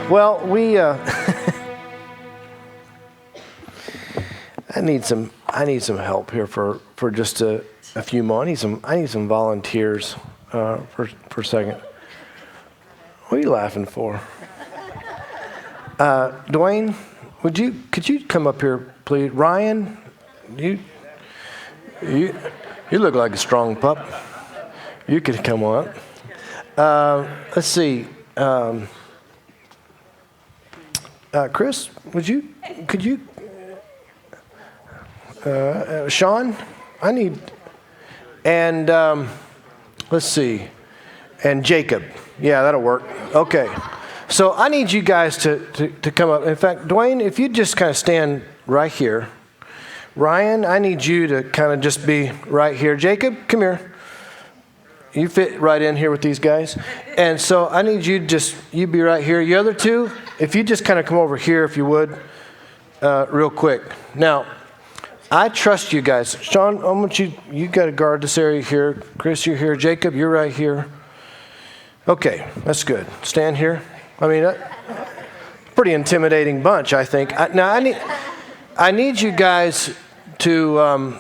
Well, we I need some help here for just a few more. I need some volunteers for a second. What are you laughing for? Dwayne, could you come up here, please? Ryan, you look like a strong pup. You could come on up. Let's see. Chris, could you? Sean, and let's see, and Jacob. Yeah, that'll work. Okay. So I need you guys to come up. In fact, Dwayne, if you just kind of stand right here. Ryan, I need you to kind of just be right here. Jacob, come here. You fit right in here with these guys. And so I need you be right here. You other two, if you just kind of come over here, if you would, real quick. Now, I trust you guys. Sean, I want you got to guard this area here. Chris, you're here. Jacob, you're right here. Okay, that's good. Stand here. I mean, pretty intimidating bunch, I think. I need you guys to,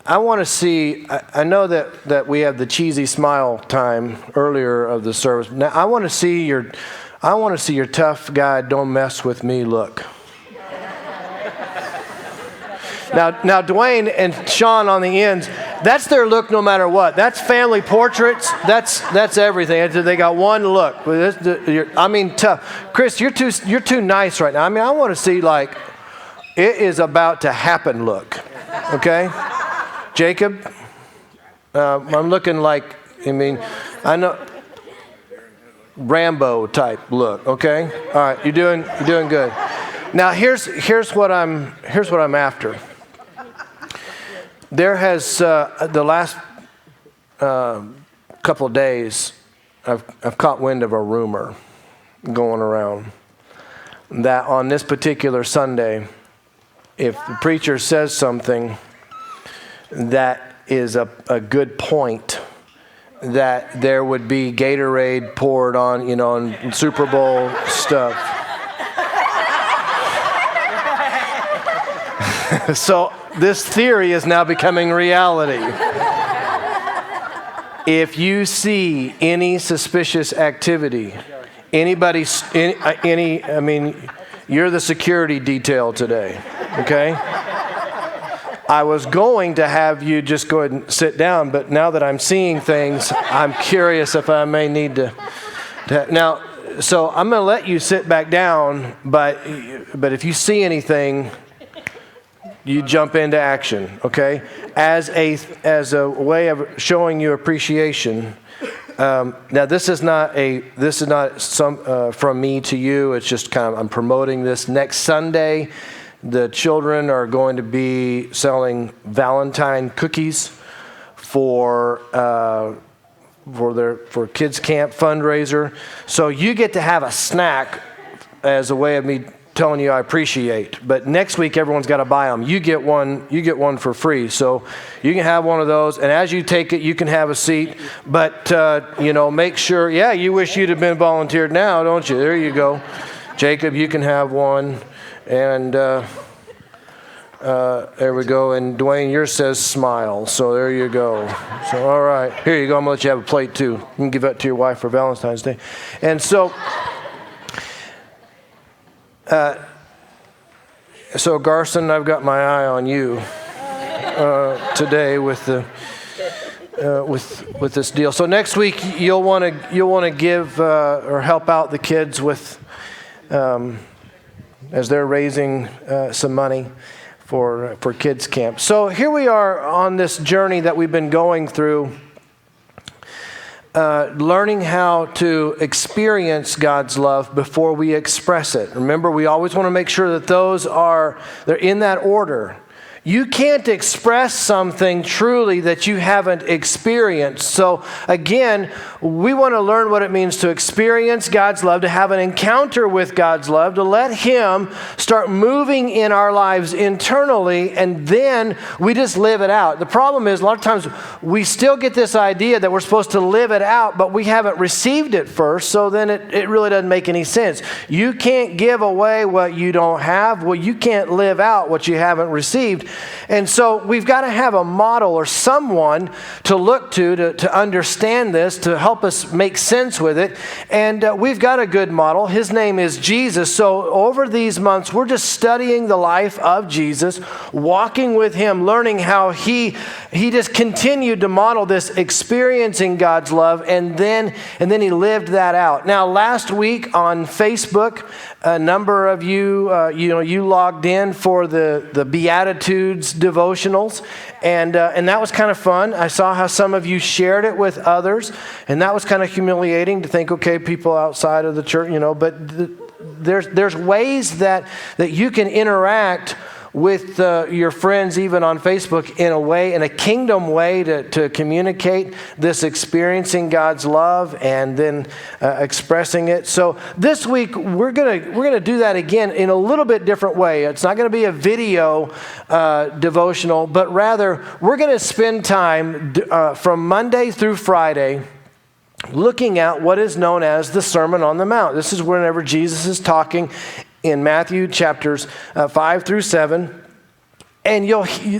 I want to see, I know that we have the cheesy smile time earlier of the service. Now, I want to see your tough guy, don't mess with me look. Now, Dwayne and Sean on the ends, that's their look no matter what. That's family portraits. That's everything. They got one look. I mean, tough. Chris, you're too nice right now. I mean, I want to see like it is about to happen look. Okay, Jacob, I'm looking like, I know Rambo type look. Okay, all right, you're doing good. Now here's what I'm after. There has the last couple of days, I've caught wind of a rumor going around that on this particular Sunday, if the preacher says something that is a good point, that there would be Gatorade poured on, and Super Bowl stuff. So this theory is now becoming reality. If you see any suspicious activity, you're the security detail today, okay? I was going to have you just go ahead and sit down, but now that I'm seeing things, I'm curious if I may need to now, so I'm going to let you sit back down, but if you see anything, you jump into action, okay? As a way of showing you appreciation. Now this is not some from me to you. It's just kind of, I'm promoting this. Next Sunday, the children are going to be selling Valentine cookies for kids camp fundraiser. So you get to have a snack as a way of me telling you I appreciate. But next week everyone's got to buy them. You get one for free. So you can have one of those, and as you take it, you can have a seat. But make sure. Yeah, you wish you'd have been volunteered now, don't you? There you go, Jacob. You can have one, and there we go. And Dwayne, yours says smile. So there you go. So all right, here you go. I'm gonna let you have a plate too. You can give that to your wife for Valentine's Day. And so. So Garson, I've got my eye on you today with this deal. So next week you'll want to give or help out the kids with as they're raising some money for kids camp. So here we are on this journey that we've been going through. Learning how to experience God's love before we express it. Remember, we always want to make sure that they're in that order. You can't express something truly that you haven't experienced. So again, we want to learn what it means to experience God's love, to have an encounter with God's love, to let Him start moving in our lives internally, and then we just live it out. The problem is a lot of times we still get this idea that we're supposed to live it out, but we haven't received it first, so then it really doesn't make any sense. You can't give away what you don't have. Well, you can't live out what you haven't received. And so we've got to have a model or someone to look to understand this, to help us make sense with it. And we've got a good model. His name is Jesus. So over these months, we're just studying the life of Jesus, walking with Him, learning how He just continued to model this, experiencing God's love, and then He lived that out. Now, last week on Facebook, a number of you logged in for the Beatitudes devotionals, and that was kind of fun. I saw how some of you shared it with others, and that was kind of humiliating to think, okay, people outside of the church, but there's ways that you can interact with your friends even on Facebook in a kingdom way to communicate this experiencing God's love and then expressing it. So this week we're gonna do that again in a little bit different way. It's not gonna be a video devotional, but rather we're gonna spend time from Monday through Friday looking at what is known as the Sermon on the Mount. This is whenever Jesus is talking in Matthew chapters 5 through 7. And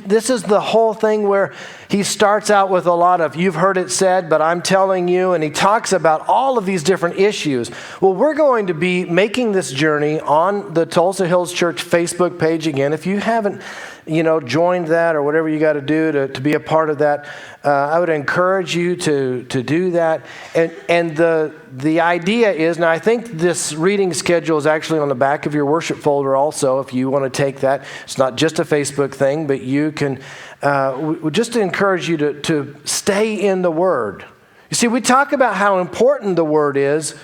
this is the whole thing where he starts out with a lot of, you've heard it said, but I'm telling you, and he talks about all of these different issues. Well, we're going to be making this journey on the Tulsa Hills Church Facebook page again. If you haven't joined that or whatever you got to do to be a part of that, I would encourage you to do that. And the idea is, now I think this reading schedule is actually on the back of your worship folder also, if you want to take that. It's not just a Facebook thing, but you can, we just encourage you to stay in the Word. You see, we talk about how important the Word is,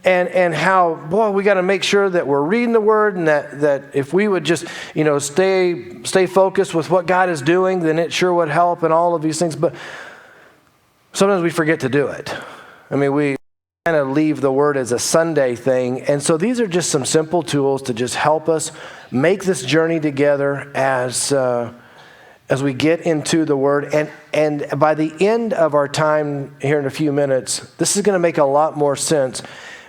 and how, boy, we got to make sure that we're reading the Word, and that if we would just, stay focused with what God is doing, then it sure would help and all of these things. But sometimes we forget to do it. I mean, we kind of leave the Word as a Sunday thing. And so these are just some simple tools to just help us make this journey together as we get into the Word. And by the end of our time here in a few minutes, this is going to make a lot more sense.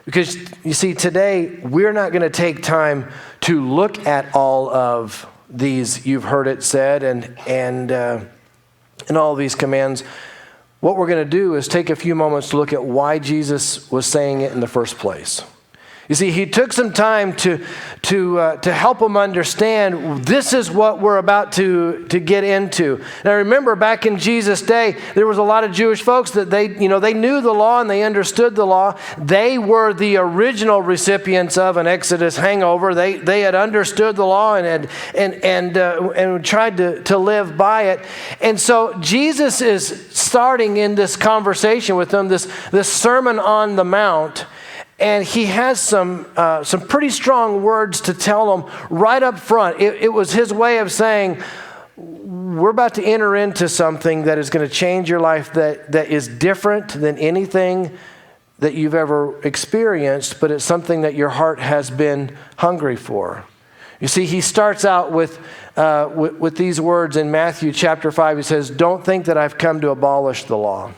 Because, you see, today, we're not going to take time to look at all of these, you've heard it said, and all of these commands. What we're going to do is take a few moments to look at why Jesus was saying it in the first place. You see, he took some time to help them understand this is what we're about to get into. Now, remember, back in Jesus' day, there was a lot of Jewish folks that they knew the law and they understood the law. They were the original recipients of an Exodus hangover. They had understood the law and tried to live by it. And so Jesus is starting in this conversation with them, this Sermon on the Mount. And he has some pretty strong words to tell them right up front. It was his way of saying, we're about to enter into something that is going to change your life that is different than anything that you've ever experienced, but it's something that your heart has been hungry for. You see, he starts out with these words in Matthew chapter 5. He says, don't think that I've come to abolish the law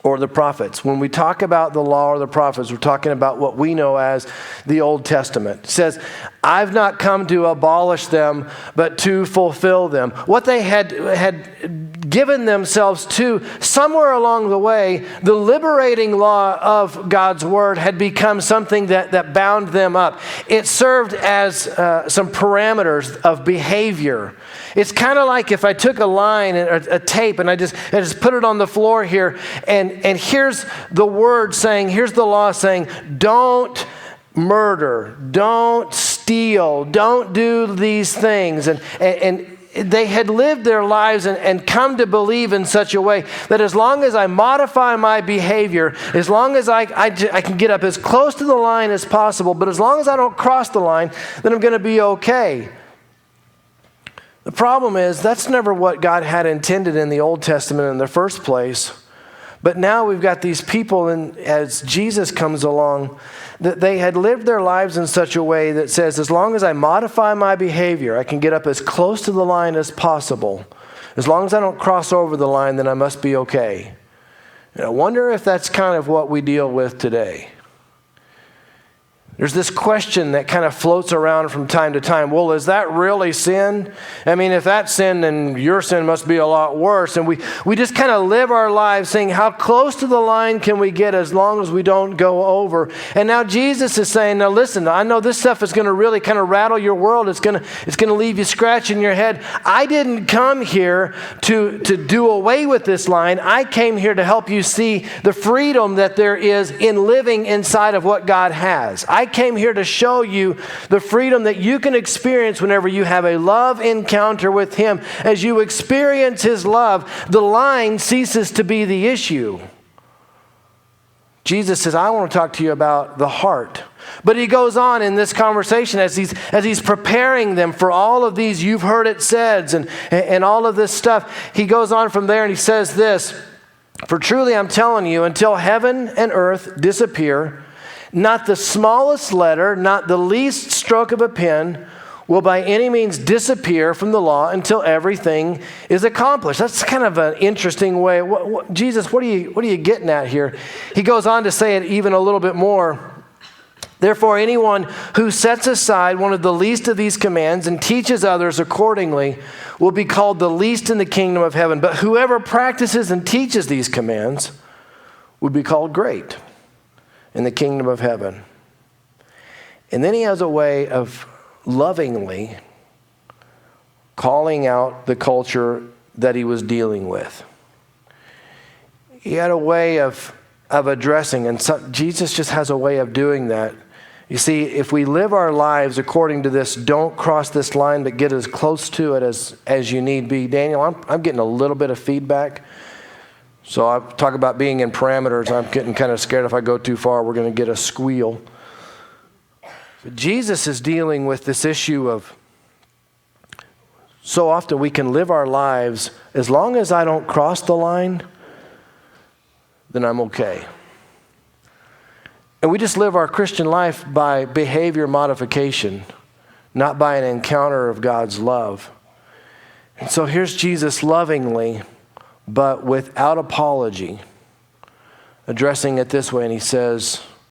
or the prophets. When we talk about the law or the prophets, we're talking about what we know as the Old Testament. It says, I've not come to abolish them, but to fulfill them. What they had given themselves to, somewhere along the way, the liberating law of God's Word had become something that bound them up. It served as some parameters of behavior. It's kind of like if I took a line and a tape and I just put it on the floor here, and here's the word saying, here's the law saying, don't murder, don't steal, don't do these things. And they had lived their lives and come to believe in such a way that as long as I modify my behavior, as long as I can get up as close to the line as possible, but as long as I don't cross the line, then I'm going to be okay. The problem is that's never what God had intended in the Old Testament in the first place. But now we've got these people, and as Jesus comes along, that they had lived their lives in such a way that says, as long as I modify my behavior, I can get up as close to the line as possible. As long as I don't cross over the line, then I must be okay. And I wonder if that's kind of what we deal with today. There's this question that kind of floats around from time to time. Well, is that really sin? I mean, if that's sin, then your sin must be a lot worse. And we just kind of live our lives saying, how close to the line can we get as long as we don't go over? And now Jesus is saying, now listen, I know this stuff is going to really kind of rattle your world. It's going to leave you scratching your head. I didn't come here to do away with this line. I came here to help you see the freedom that there is in living inside of what God has. I came here to show you the freedom that you can experience whenever you have a love encounter with Him. As you experience His love, the line ceases to be the issue. Jesus says, I want to talk to you about the heart. But He goes on in this conversation as he's preparing them for all of these you've heard it said and all of this stuff. He goes on from there and He says this, for truly I'm telling you, until heaven and earth disappear, not the smallest letter, not the least stroke of a pen will by any means disappear from the law until everything is accomplished. That's kind of an interesting way. Jesus, what are you getting at here? He goes on to say it even a little bit more. Therefore, anyone who sets aside one of the least of these commands and teaches others accordingly will be called the least in the kingdom of heaven. But whoever practices and teaches these commands will be called great in the kingdom of heaven. And then He has a way of lovingly calling out the culture that He was dealing with. He had a way of addressing, and Jesus just has a way of doing that. You see, if we live our lives according to this, don't cross this line, but get as close to it as you need be. Daniel, I'm getting a little bit of feedback. So I talk about being in parameters. I'm getting kind of scared if I go too far, we're going to get a squeal. But Jesus is dealing with this issue of so often we can live our lives, as long as I don't cross the line, then I'm okay. And we just live our Christian life by behavior modification, not by an encounter of God's love. And so here's Jesus lovingly, but without apology, addressing it this way, and He says,